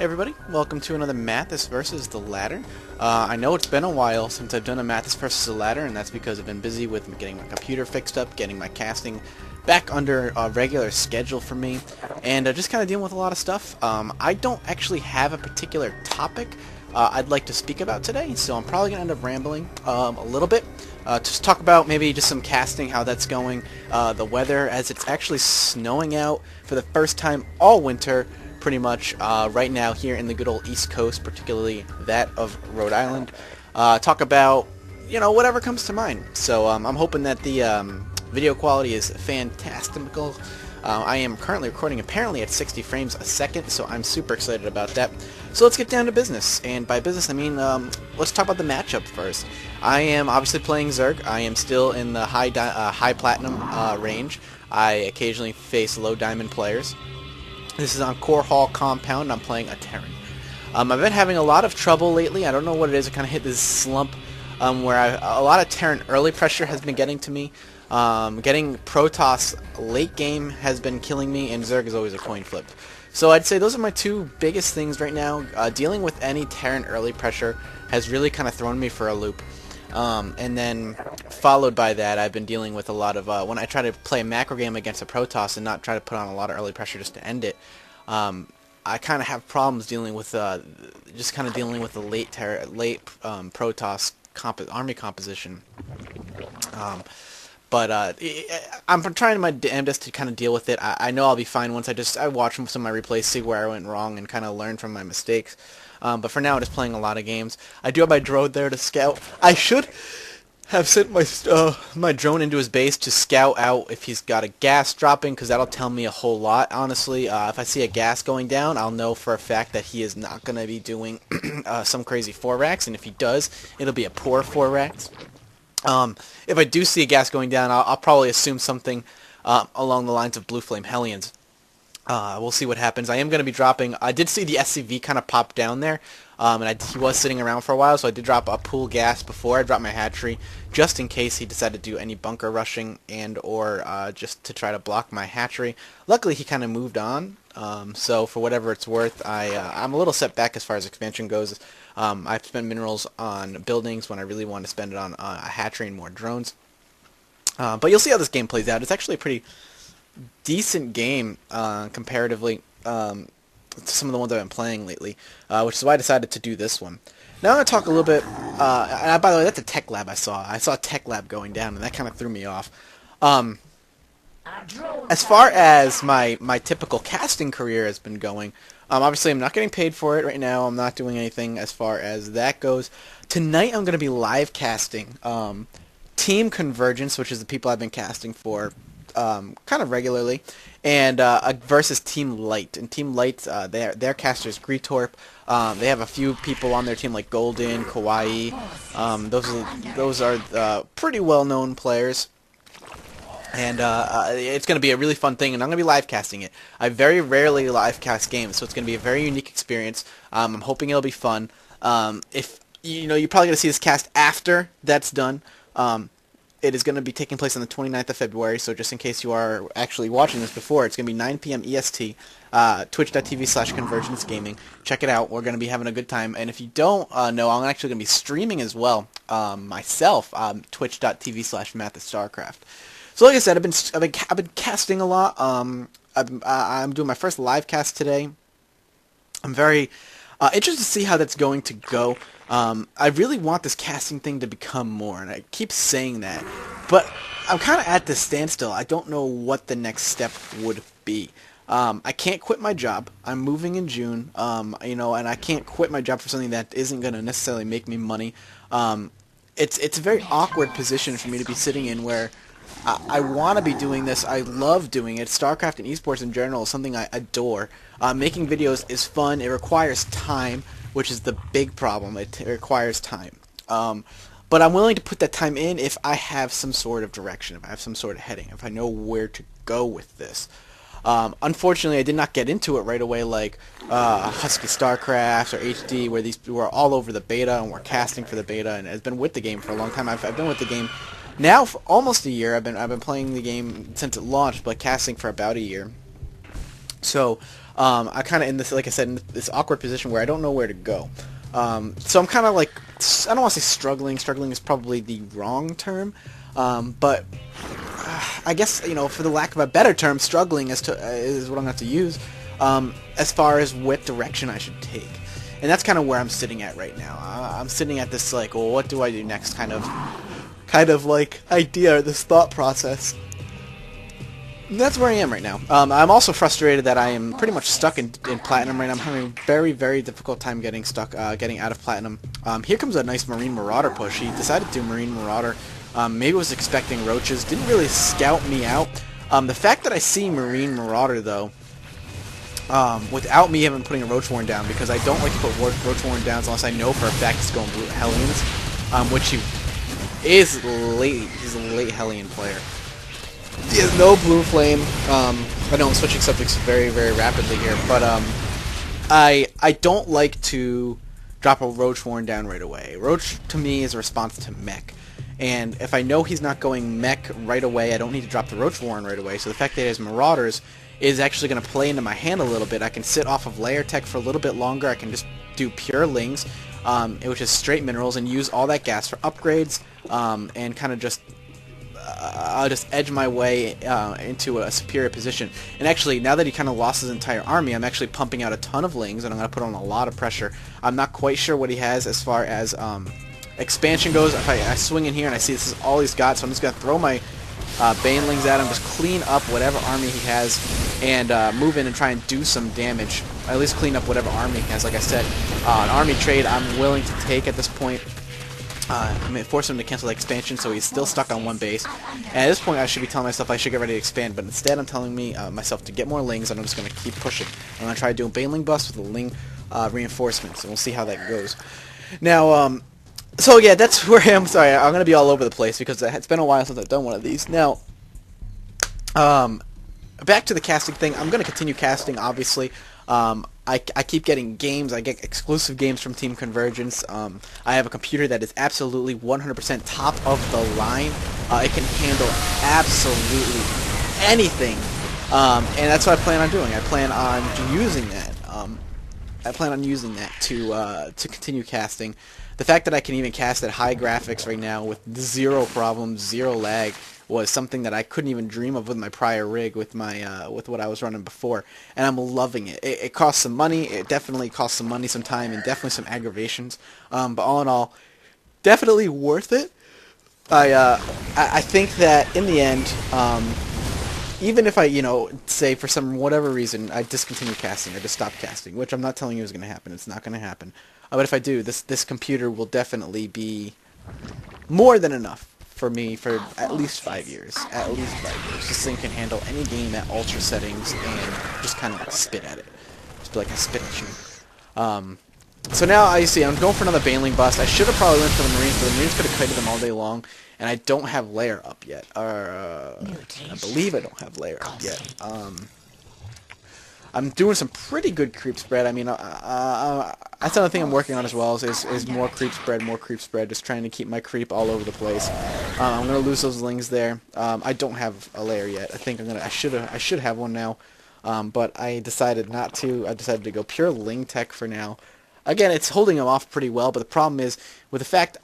Hey everybody, welcome to another Mathas versus the Ladder. I know it's been a while since I've done a Mathas versus the Ladder, and that's because I've been busy with getting my computer fixed up, getting my casting back under a regular schedule for me, and just kind of dealing with a lot of stuff. I don't actually have a particular topic I'd like to speak about today, so I'm probably going to end up rambling a little bit. Just talk about maybe just some casting, how that's going, the weather, as it's actually snowing out for the first time all winter, pretty much right now here in the good old East Coast, particularly that of Rhode Island. Talk about, whatever comes to mind. So I'm hoping that the video quality is fantastical. I am currently recording apparently at 60 frames a second, so I'm super excited about that. So let's get down to business, and by business I mean let's talk about the matchup first. I am obviously playing Zerg. I am still in the high platinum range. I occasionally face low diamond players. This is on Core Hall Compound. I'm playing a Terran. I've been having a lot of trouble lately. I don't know what it is. I kind of hit this slump where a lot of Terran early pressure has been getting to me. Getting Protoss late game has been killing me, and Zerg is always a coin flip. So I'd say those are my two biggest things right now. Dealing with any Terran early pressure has really kind of thrown me for a loop. And then followed by that, I've been dealing with a lot of when I try to play a macro game against a Protoss and not try to put on a lot of early pressure just to end it. I kind of have problems dealing with just kind of dealing with the late Protoss army composition. But I'm trying my damnedest to kind of deal with it. I know I'll be fine once I watch some of my replays, see where I went wrong, and kind of learn from my mistakes. But for now, I'm just playing a lot of games. I do have my drone there to scout. I should have sent my drone into his base to scout out if he's got a gas dropping, because that'll tell me a whole lot, honestly. If I see a gas going down, I'll know for a fact that he is not going to be doing some crazy 4-racks, and if he does, it'll be a poor 4-racks. If I do see a gas going down, I'll probably assume something along the lines of Blue Flame Hellions. We'll see what happens. I am going to be dropping. I did see the SCV kind of pop down there, and he was sitting around for a while, so I did drop a pool gas before I dropped my hatchery, just in case he decided to do any bunker rushing and or just to try to block my hatchery. Luckily, he kind of moved on, so for whatever it's worth, I'm a little set back as far as expansion goes. I've spent minerals on buildings when I really want to spend it on a hatchery and more drones. But you'll see how this game plays out. It's actually a pretty decent game comparatively to some of the ones I've been playing lately, which is why I decided to do this one. Now I'm going to talk a little bit, and by the way, that's a tech lab I saw. I saw a tech lab going down, and that kind of threw me off. As far as my typical casting career has been going, obviously I'm not getting paid for it right now. I'm not doing anything as far as that goes. Tonight I'm going to be live casting Team Convergence, which is the people I've been casting for kind of regularly, and versus Team Light. And Team Light, their caster is Greetorp. They have a few people on their team like Golden, Kawaii. Those are pretty well-known players. And it's going to be a really fun thing, and I'm going to be live casting it. I very rarely live cast games, so it's going to be a very unique experience. I'm hoping it'll be fun. If you're probably going to see this cast after that's done. It is going to be taking place on the 29th of February, so just in case you are actually watching this before, it's going to be 9 p.m. EST, twitch.tv/Convergence Gaming. Check it out. We're going to be having a good time. And if you don't know, I'm actually going to be streaming as well myself, twitch.tv/MathasStarcraft. So like I said, I've been casting a lot. I'm doing my first live cast today. I'm very interested to see how that's going to go. I really want this casting thing to become more, and I keep saying that, but I'm kind of at this standstill. I don't know what the next step would be. I can't quit my job. I'm moving in June, and I can't quit my job for something that isn't going to necessarily make me money. It's a very awkward position for me to be sitting in where I want to be doing this. I love doing it. StarCraft and esports in general is something I adore. Making videos is fun. It requires time, which is the big problem. It requires time. But I'm willing to put that time in if I have some sort of direction, if I have some sort of heading, if I know where to go with this. Unfortunately, I did not get into it right away like Husky StarCraft or HD, where these people are all over the beta and we're casting for the beta, and has been with the game for a long time. I've been with the game now for almost a year. I've been playing the game since it launched, but casting for about a year. So I kind of in this, like I said, in this awkward position where I don't know where to go. So I'm kind of like, I don't want to say struggling. Struggling is probably the wrong term, but I guess, you know, for the lack of a better term, struggling is what I'm going to have to use as far as what direction I should take. And that's kind of where I'm sitting at right now. I'm sitting at this like, well, what do I do next kind of like idea, or this thought process. And that's where I am right now. I'm also frustrated that I am pretty much stuck in Platinum right now. I'm having a very, very difficult time getting stuck, getting out of Platinum. Here comes a nice Marine Marauder push. He decided to do Marine Marauder. Maybe was expecting roaches. Didn't really scout me out. The fact that I see Marine Marauder, though, without me even putting a Roach Warren down, because I don't like to put Roach Warren downs unless I know for a fact he's going Blue Hellions, which he is late. He's a late Hellion player. He has no Blue Flame. I know I'm switching subjects very, very rapidly here, but I don't like to drop a Roach Warren down right away. Roach, to me, is a response to Mech. And if I know he's not going Mech right away, I don't need to drop the Roach Warren right away. So the fact that he has Marauders is actually going to play into my hand a little bit. I can sit off of Layer Tech for a little bit longer. I can just do pure Lings, which is straight minerals, and use all that gas for upgrades, and kind of just I'll just edge my way into a superior position. And actually, now that he kind of lost his entire army, I'm actually pumping out a ton of Lings, and I'm going to put on a lot of pressure. I'm not quite sure what he has as far as expansion goes. If I swing in here and I see this is all he's got, so I'm just going to throw my Banelings at him, just clean up whatever army he has, and move in and try and do some damage. At least clean up whatever army he has. Like I said, an army trade I'm willing to take at this point. I'm going to force him to cancel the expansion, so he's still stuck on one base. And at this point, I should be telling myself I should get ready to expand, but instead I'm telling myself to get more Lings, and I'm just going to keep pushing. I'm going to try to do a Baneling bust with the Ling reinforcements, and we'll see how that goes. Now, so yeah, that's where I am. Sorry, I'm going to be all over the place because it's been a while since I've done one of these. Now, back to the casting thing. I'm going to continue casting, obviously. I keep getting games. I get exclusive games from Team Convergence. I have a computer that is absolutely 100% top of the line. It can handle absolutely anything, and that's what I plan on doing. I plan on using that. To continue casting. The fact that I can even cast at high graphics right now with zero problems, zero lag, was something that I couldn't even dream of with my prior rig, with my with what I was running before, and I'm loving it. It costs some money. It definitely costs some money, some time, and definitely some aggravations. But all in all, definitely worth it. I think that in the end, even if I, say for some whatever reason I discontinue casting or just stop casting, which I'm not telling you is going to happen. It's not going to happen. But if I do, this computer will definitely be more than enough for me for at least 5 years. At least 5 years. This thing can handle any game at ultra settings and just kind of like spit at it. Just be like, I spit at you. So now, you see, I'm going for another Baneling bust. I should have probably went for the Marines, but the Marines could have kited them all day long, and I don't have layer up yet. I believe I don't have layer up yet. I'm doing some pretty good creep spread. I mean, that's another thing I'm working on as well, is more creep spread, just trying to keep my creep all over the place. I'm gonna lose those Lings there. I don't have a layer yet. I think I should have one now, but I decided not to. I decided to go pure Ling tech for now. Again, it's holding them off pretty well, but the problem is with the fact.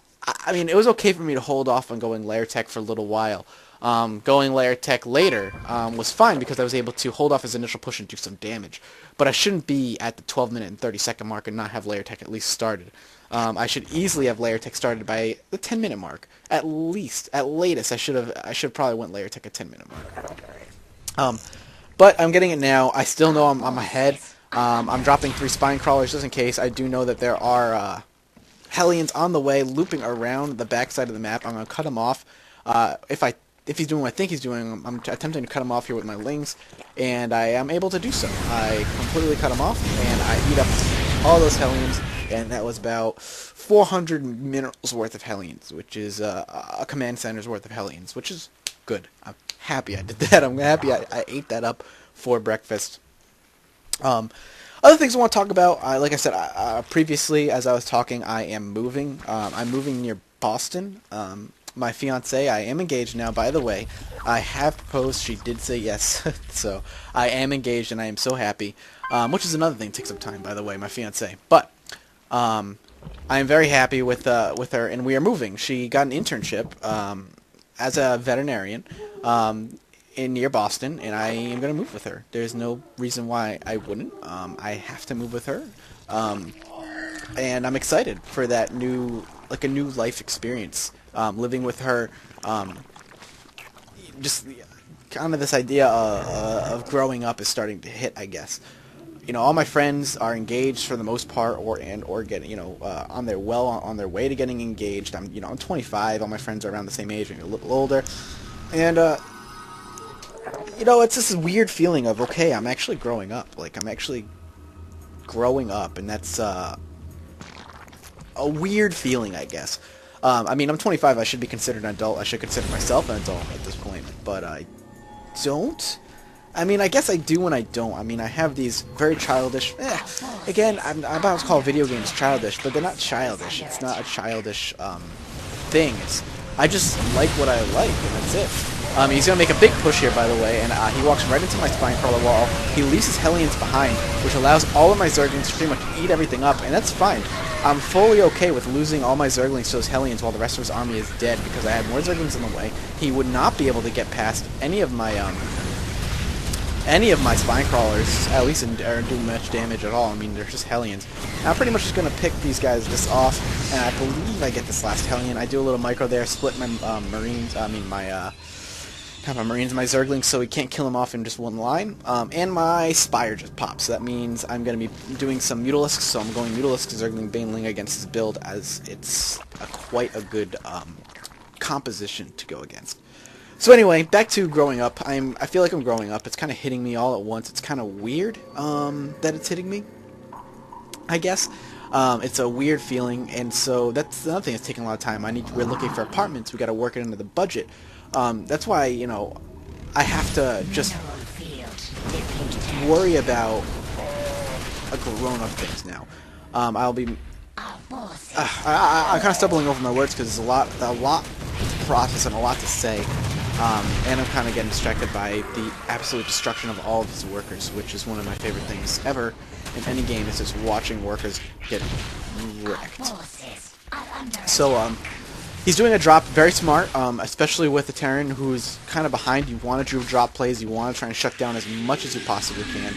I mean, it was okay for me to hold off on going layer tech for a little while. Going layer tech later was fine because I was able to hold off his initial push and do some damage. But I shouldn't be at the 12-minute and 30-second mark and not have layer tech at least started. I should easily have layer tech started by the 10-minute mark. At least, at latest, I should probably went layer tech at 10-minute mark. But I'm getting it now. I still know I'm ahead. I'm dropping 3 spine crawlers just in case. I do know that there are Hellions on the way, looping around the backside of the map. I'm going to cut them off. If he's doing what I think he's doing, I'm attempting to cut him off here with my Lings, and I am able to do so. I completely cut him off, and I eat up all those Hellions, and that was about 400 minerals worth of Hellions, which is a command center's worth of Hellions, which is good. I'm happy I did that. I'm happy I ate that up for breakfast. Other things I want to talk about, like I said previously, as I was talking, I am moving. I'm moving near Boston. my fiance. I am engaged now, by the way. I have proposed. She did say yes. So I am engaged, and I am so happy. Which is another thing that takes up time, by the way, my fiance. But I am very happy with her, and we are moving. She got an internship as a veterinarian in near Boston, and I am going to move with her. There's no reason why I wouldn't. I have to move with her, and I'm excited for that new life experience. Living with her, just kind of this idea of growing up is starting to hit, I guess. You know, all my friends are engaged for the most part, or getting, on their way to getting engaged. I'm 25. All my friends are around the same age, maybe a little older, and it's this weird feeling of, okay, I'm actually growing up. Like, I'm actually growing up, and that's a weird feeling, I guess. I mean, I'm 25. I should be considered an adult. I should consider myself an adult at this point, but I don't. I mean, I guess I do and I don't. I mean, I have these very childish... Again, I'm about to call video games childish, but they're not childish. It's not a childish thing. I just like what I like, and that's it. He's going to make a big push here, by the way, and he walks right into my spine crawler wall. He leaves his Hellions behind, which allows all of my Zerglings to pretty much eat everything up, and that's fine. I'm fully okay with losing all my Zerglings to those Hellions while the rest of his army is dead, because I have more Zerglings in the way. He would not be able to get past any of my spine crawlers, at least, or do much damage at all. I mean, they're just Hellions. I'm pretty much just going to pick these guys just off, and I believe I get this last Hellion. I do a little micro there, split my Marines, my Marines, my Zerglings, so he can't kill him off in just one line. And my Spire just pops, so that means I'm going to be doing some Mutalisks, so I'm going Mutalisk, Zergling, Baneling against his build, as it's quite a good composition to go against. So anyway, back to growing up. I feel like I'm growing up. It's kind of hitting me all at once. It's kind of weird that it's hitting me, I guess. It's a weird feeling, and so that's another thing that's taking a lot of time. We're looking for apartments. We got to work it into the budget. That's why, I have to just worry about grown-up things now. I'm kind of stumbling over my words because there's a lot to process and a lot to say. And I'm kind of getting distracted by the absolute destruction of all of his workers, which is one of my favorite things ever in any game, is just watching workers get wrecked. So, he's doing a drop, very smart, especially with the Terran, who's kind of behind. You want to do drop plays, you want to try and shut down as much as you possibly can.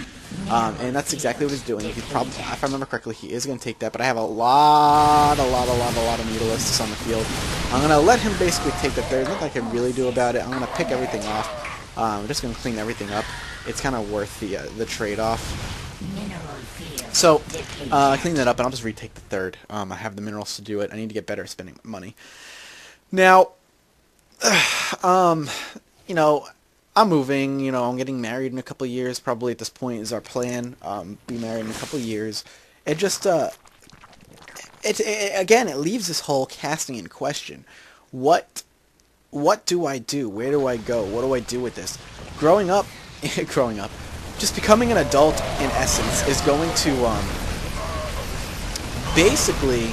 And that's exactly what he's doing. He's probably, if I remember correctly, he is going to take that, but I have a lot of Mutalisks on the field. I'm going to let him basically take that. There's nothing I can really do about it. I'm going to pick everything off. I'm just going to clean everything up. It's kind of worth the trade-off. So, clean that up, and I'll just retake the third. I have the minerals to do it. I need to get better at spending money. Now, I'm moving, I'm getting married in a couple of years, probably at this point is our plan, be married in a couple of years. It just, again, it leaves this whole casting in question. What do I do? Where do I go? What do I do with this? Growing up, just becoming an adult, in essence, is going to, basically,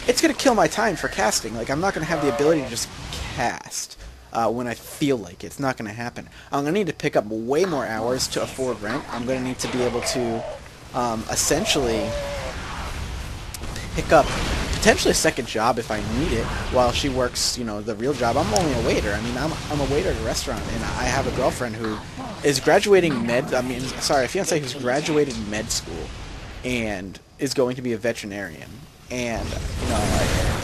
it's going to kill my time for casting. Like, I'm not going to have the ability to just cast when I feel like it. It's not going to happen. I'm going to need to pick up way more hours to afford rent. I'm going to need to be able to essentially pick up potentially a second job if I need it while she works, the real job. I'm only a waiter. I mean, I'm a waiter at a restaurant, and I have a girlfriend who is graduating a fiance who's graduated med school and is going to be a veterinarian. And,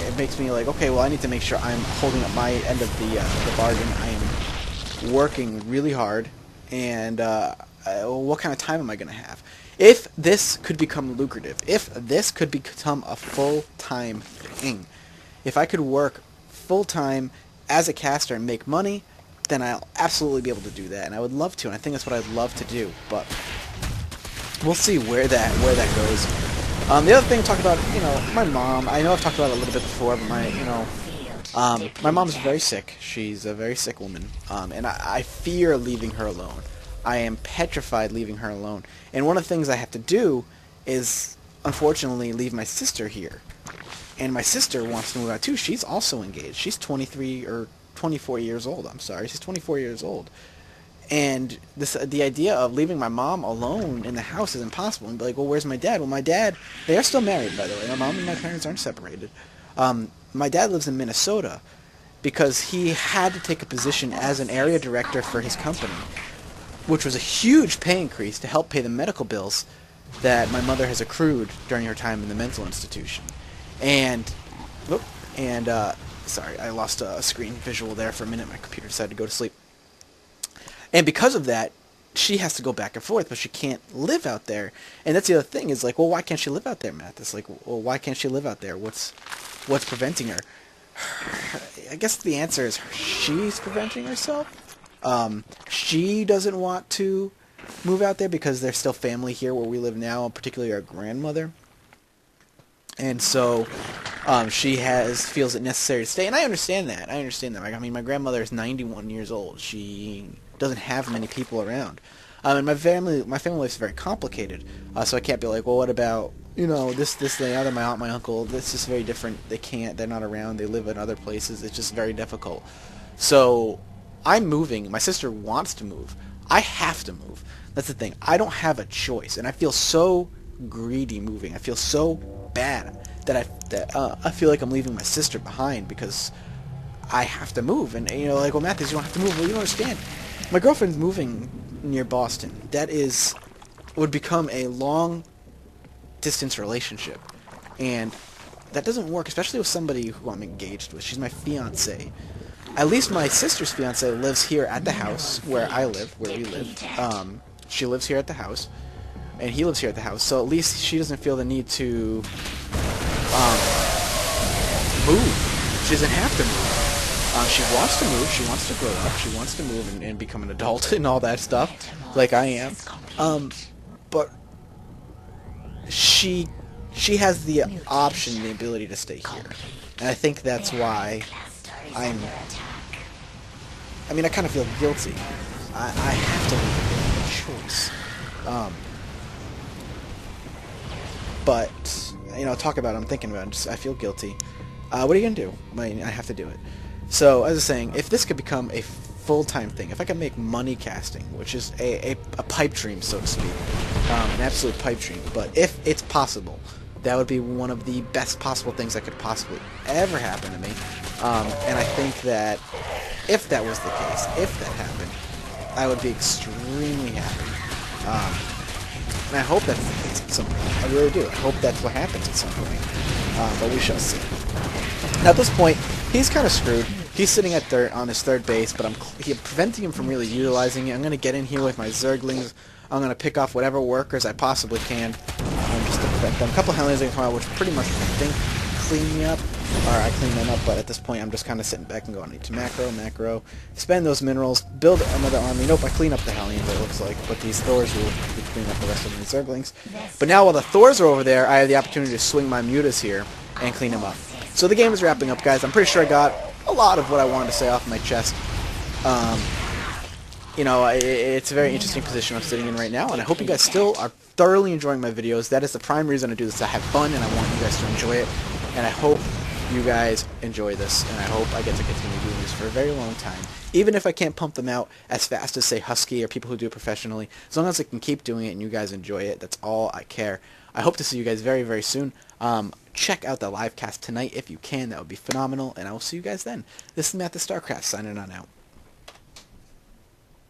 it makes me like, okay, well, I need to make sure I'm holding up my end of the bargain. I am working really hard, and what kind of time am I going to have? If this could become lucrative, if this could become a full-time thing, if I could work full-time as a caster and make money, then I'll absolutely be able to do that, and I would love to, and I think that's what I'd love to do, but we'll see where that goes. The other thing to talk about, my mom. I know I've talked about it a little bit before, but my mom's very sick. She's a very sick woman, and I fear leaving her alone. I am petrified leaving her alone. And one of the things I have to do is, unfortunately, leave my sister here. And my sister wants to move out too. She's also engaged. She's 23 or 24 years old. I'm sorry. She's 24 years old. And the idea of leaving my mom alone in the house is impossible. And be like, well, where's my dad? Well, my dad, they are still married, by the way. My mom and my parents aren't separated. My dad lives in Minnesota because he had to take a position as an area director for his company, which was a huge pay increase to help pay the medical bills that my mother has accrued during her time in the mental institution. And, sorry, I lost a screen visual there for a minute. My computer decided to go to sleep. And because of that, she has to go back and forth, but she can't live out there. And that's the other thing is like, well, why can't she live out there, Mathas? Like, well, why can't she live out there? What's preventing her? I guess the answer is she's preventing herself. She doesn't want to move out there because there's still family here where we live now, particularly our grandmother. And so she feels it necessary to stay, and I understand that. I mean, my grandmother is 91 years old. She doesn't have many people around, and my family life is very complicated. So I can't be like, well, what about this, the other, my aunt, my uncle? That's just very different. They're not around. They live in other places. It's just very difficult. So I'm moving. My sister wants to move. I have to move. That's the thing. I don't have a choice, and I feel so greedy moving. I feel so bad that I feel like I'm leaving my sister behind because I have to move. And like, well, Mathas, you don't have to move. Well, you don't understand. My girlfriend's moving near Boston. That would become a long distance relationship, and that doesn't work, especially with somebody who I'm engaged with. She's my fiance. At least my sister's fiance lives here at the house where we live. She lives here at the house, and he lives here at the house. So at least she doesn't feel the need to move. She doesn't have to move. She wants to move. She wants to grow up. She wants to move and become an adult and all that stuff, like I am. But she has the option, the ability to stay here, and I think that's why I kind of feel guilty. I have to leave. I have a choice. But talk about it. I'm thinking about it. I feel guilty. What are you gonna do? I have to do it. So, as I was saying, if this could become a full-time thing, if I could make money casting, which is a pipe dream, so to speak, an absolute pipe dream, but if it's possible, that would be one of the best possible things that could possibly ever happen to me. And I think that if that was the case, if that happened, I would be extremely happy. And I hope that's the case at some point. I really do. I hope that's what happens at some point. But we shall see. Now, at this point, he's kind of screwed. He's sitting at third on his third base, but I'm preventing him from really utilizing it. I'm going to get in here with my Zerglings. I'm going to pick off whatever workers I possibly can just to prevent them. A couple of Hellions are going to come out, which pretty much, I think, clean me up. Or I clean them up, but at this point I'm just kind of sitting back and going, I need to macro, spend those minerals, build another army. Nope, I clean up the Hellions, it looks like, but these Thors will clean up the rest of the Zerglings. But now while the Thors are over there, I have the opportunity to swing my Mutas here and clean them up. So the game is wrapping up, guys. I'm pretty sure I got a lot of what I wanted to say off my chest. It's a very interesting position I'm sitting in right now, and I hope you guys still are thoroughly enjoying my videos. That is the prime reason I do this. I have fun, and I want you guys to enjoy it, and I hope you guys enjoy this, and I hope I get to continue doing this for a very long time. Even if I can't pump them out as fast as, say, Husky or people who do it professionally, as long as I can keep doing it and you guys enjoy it, that's all I care. I hope to see you guys very, very soon. Check out the live cast tonight if you can. That would be phenomenal, and I will see you guys then. This is Mathas StarCraft signing on out.